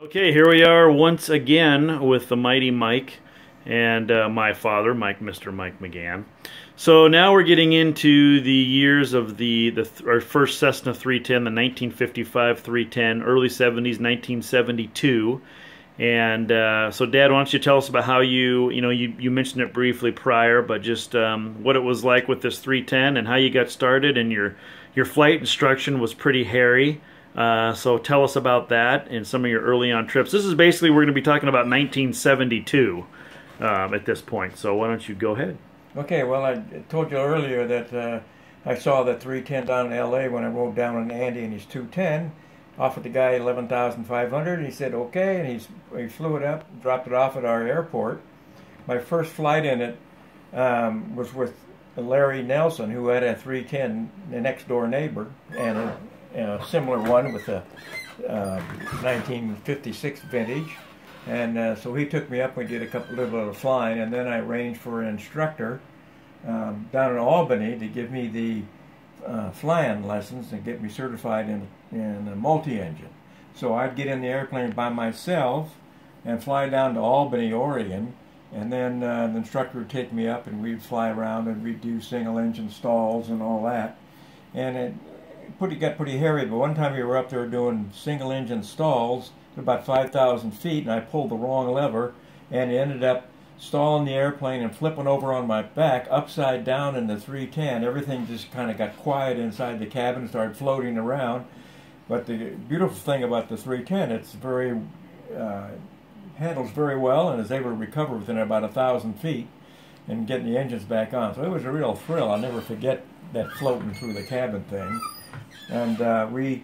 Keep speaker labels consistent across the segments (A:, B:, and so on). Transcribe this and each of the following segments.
A: Okay, here we are once again with the mighty Mike and my father, Mr. Mike McGann. So now we're getting into the years of our first Cessna 310, the 1955 310, early 70s, 1972. And so, Dad, why don't you tell us about how you mentioned it briefly prior, but just what it was like with this 310 and how you got started, and your flight instruction was pretty hairy. So tell us about that and some of your early on trips. This is basically, we're going to be talking about 1972 at this point. So why don't you go ahead?
B: Okay, well, I told you earlier that I saw the 310 down in L.A. when I rode down on Andy and his 210. Offered the guy $11,500. He said okay, and he flew it up, dropped it off at our airport. My first flight in it was with Larry Nelson, who had a 310, the next door neighbor, and a similar one with a 1956 vintage. And so he took me up. We did a little bit of flying, and then I arranged for an instructor down in Albany to give me the flying lessons and get me certified in a multi-engine. So I'd get in the airplane by myself and fly down to Albany, Oregon, and then the instructor would take me up and we'd fly around and we'd do single engine stalls and all that. And it got pretty hairy, but one time we were up there doing single engine stalls at about 5,000 feet, and I pulled the wrong lever and ended up stalling the airplane and flipping over on my back upside down in the 310. Everything just kind of got quiet inside the cabin and started floating around. But the beautiful thing about the 310, it's very handles very well and is able to recover within about 1,000 feet and getting the engines back on. So it was a real thrill. I'll never forget that floating through the cabin thing. And we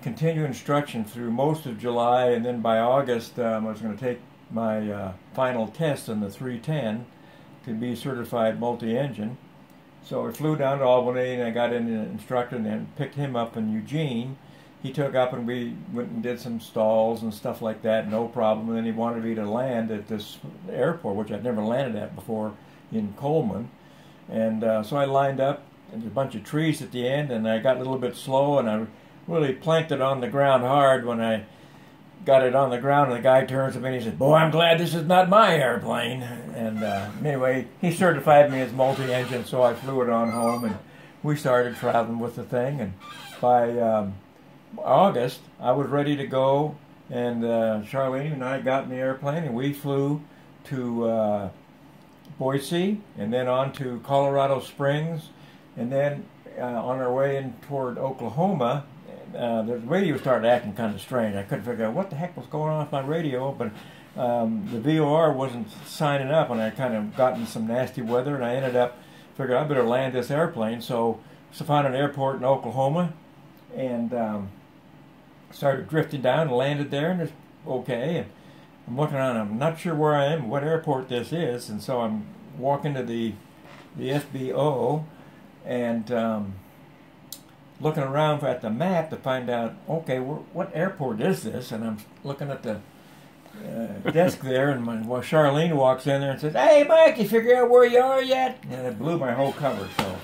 B: continued instruction through most of July, and then by August I was going to take my final test in the 310 to be certified multi-engine. So I flew down to Albany and I got in the instructor and then picked him up in Eugene. He took up and we went and did some stalls and stuff like that, no problem. And then he wanted me to land at this airport, which I'd never landed at before, in Coleman. And so I lined up, and there's a bunch of trees at the end, and I got a little bit slow, and I really planked it on the ground hard. When I got it on the ground, and the guy turns to me and he said, "Boy, I'm glad this is not my airplane." And anyway, he certified me as multi-engine, so I flew it on home, and we started traveling with the thing. And by August, I was ready to go, and Charlene and I got in the airplane, and we flew to Boise, and then on to Colorado Springs, and then on our way in toward Oklahoma, the radio started acting kind of strange. I couldn't figure out what the heck was going on with my radio, but the VOR wasn't signing up, and I kind of got in some nasty weather, and I ended up figuring I better land this airplane. So found an airport in Oklahoma, and started drifting down and landed there, and it's okay. And I'm looking around, I'm not sure where I am, what airport this is, and so I'm walking to the FBO and looking around at the map to find out, okay, what airport is this? And I'm looking at the desk there, and Charlene walks in there and says, "Hey, Mike, you figure out where you are yet?" And it blew my whole cover. So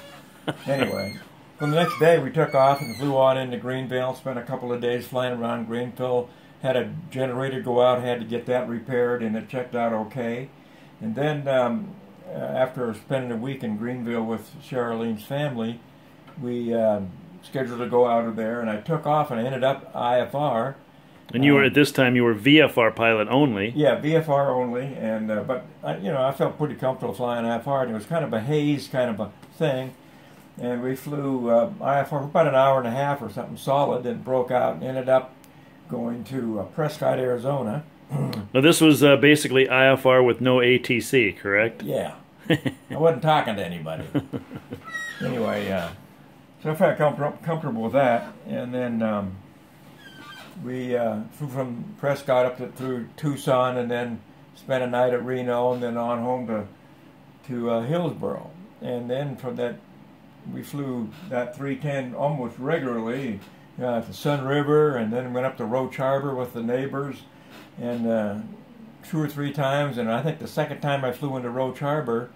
B: anyway, from the next day we took off and flew on into Greenville, spent a couple of days flying around Greenville, had a generator go out, had to get that repaired, and it checked out okay. And then after spending a week in Greenville with Charlene's family, we scheduled to go out of there, and I took off and I ended up IFR.
A: And you were, at this time, you were VFR pilot only.
B: Yeah, VFR only, and but I felt pretty comfortable flying IFR, and it was kind of a haze kind of a thing. And we flew IFR for about an hour and a half or something solid, and broke out and ended up going to Prescott, Arizona.
A: Now this was basically IFR with no ATC, correct?
B: Yeah. I wasn't talking to anybody. Anyway, so I felt comfortable with that, and then we flew from Prescott up through Tucson, and then spent a night at Reno, and then on home to Hillsboro. And then from that, we flew that 310 almost regularly to Sun River, and then went up to Roach Harbor with the neighbors, and 2 or 3 times. And I think the second time I flew into Roach Harbor,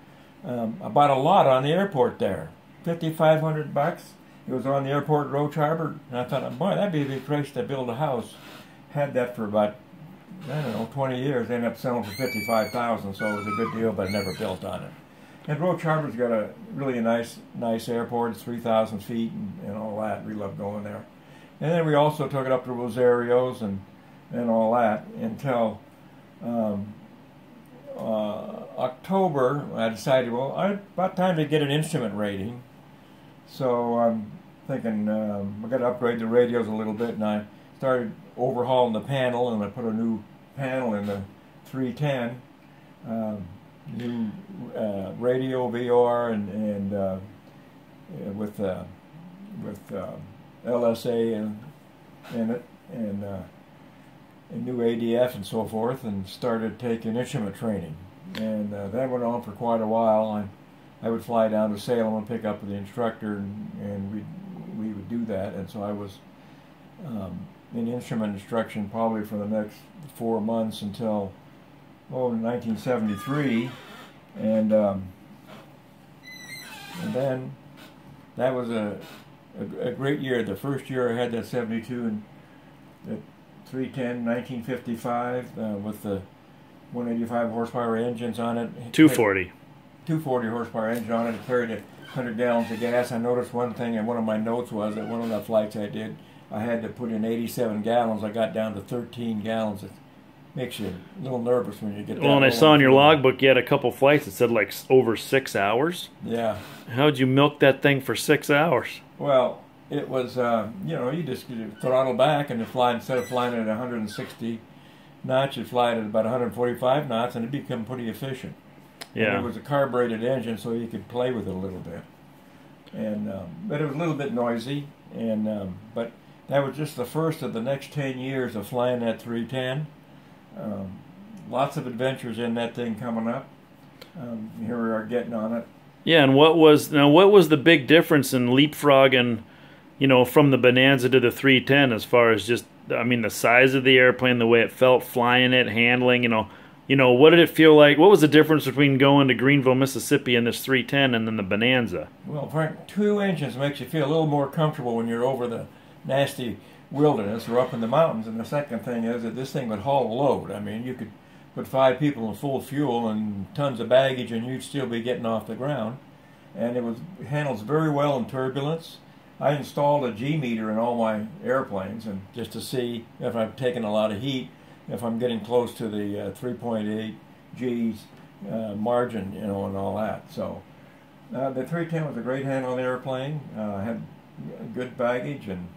B: I bought a lot on the airport there, $5,500. It was on the airport at Roach Harbor, and I thought, boy, that'd be a good place to build a house. had that for about, I don't know, 20 years. Ended up selling for $55,000, so it was a good deal, but I never built on it. And Roach Harbor's got a really nice airport. It's 3,000 feet and all that. We love going there. And then we also took it up to Rosario's and all that until October. I decided, well, about time to get an instrument rating. So I'm thinking I got to upgrade the radios a little bit, and I started overhauling the panel, and I put a new panel in the 310. New radio VOR and with LSA in it and new ADF and so forth, and started taking instrument training, and that went on for quite a while. I would fly down to Salem and pick up the instructor, and we would do that, and so I was in instrument instruction probably for the next 4 months until 1973, and then that was a great year. The first year I had that 72 and the 310 1955 with the 185 horsepower engines on it.
A: 240
B: horsepower engine on it. It carried 100 gallons of gas. I noticed one thing, and one of my notes was that one of the flights I did, I had to put in 87 gallons. I got down to 13 gallons. Makes you a little nervous when you get that.
A: Well, and I saw in your logbook you had a couple flights that said like over 6 hours.
B: Yeah.
A: How'd you milk that thing for 6 hours?
B: Well, it was, you just throttle back and you fly, instead of flying at 160 knots, you fly it at about 145 knots, and it become pretty efficient.
A: Yeah.
B: And it was a carbureted engine, so you could play with it a little bit. And but it was a little bit noisy, and but that was just the first of the next 10 years of flying that 310. Lots of adventures in that thing coming up. Here we are getting on it.
A: Yeah, and what was the big difference in leapfrogging, from the Bonanza to the 310 as far as just, the size of the airplane, the way it felt flying it, handling, what did it feel like? What was the difference between going to Greenville, Mississippi in this 310 and then the Bonanza?
B: Well, Frank, 2 engines makes you feel a little more comfortable when you're over the nasty wilderness or up in the mountains. And the second thing is that this thing would haul a load. You could put 5 people in full fuel and tons of baggage, and you'd still be getting off the ground. And it handles very well in turbulence. I installed a G meter in all my airplanes, and just to see if I'm taking a lot of heat, if I'm getting close to the 3.8 G's margin, and all that. So the 310 was a great handling airplane. Had good baggage, and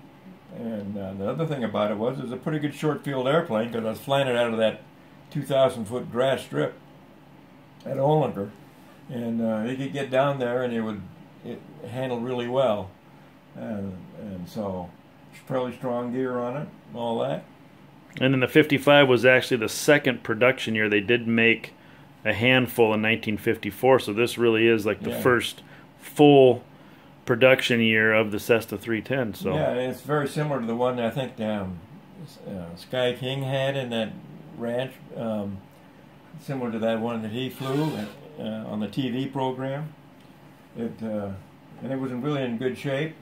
B: the other thing about it was a pretty good short field airplane, because I was flying it out of that 2,000-foot grass strip at Oleander, and you could get down there and it handled really well, and so fairly strong gear on it, all that.
A: And then the 55 was actually the second production year. They did make a handful in 1954, so this really is like the first full production year of the Cessna 310. So
B: yeah, it's very similar to the one I think Sky King had in that ranch, similar to that one that he flew on the TV program. And it was really in good shape.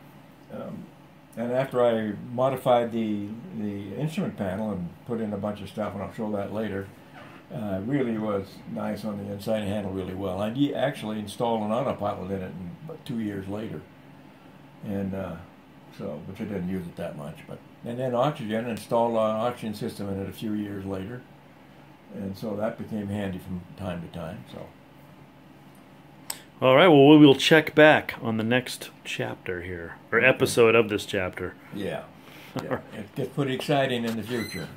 B: And after I modified the instrument panel and put in a bunch of stuff, and I'll show that later, really was nice on the inside and handled really well. I actually installed an autopilot in it about 2 years later, and which I didn't use it that much. And then oxygen, installed an oxygen system in it a few years later, and so that became handy from time to time. So.
A: All right, well, we will check back on the next chapter here, or episode of this chapter.
B: Yeah. It gets pretty exciting in the future.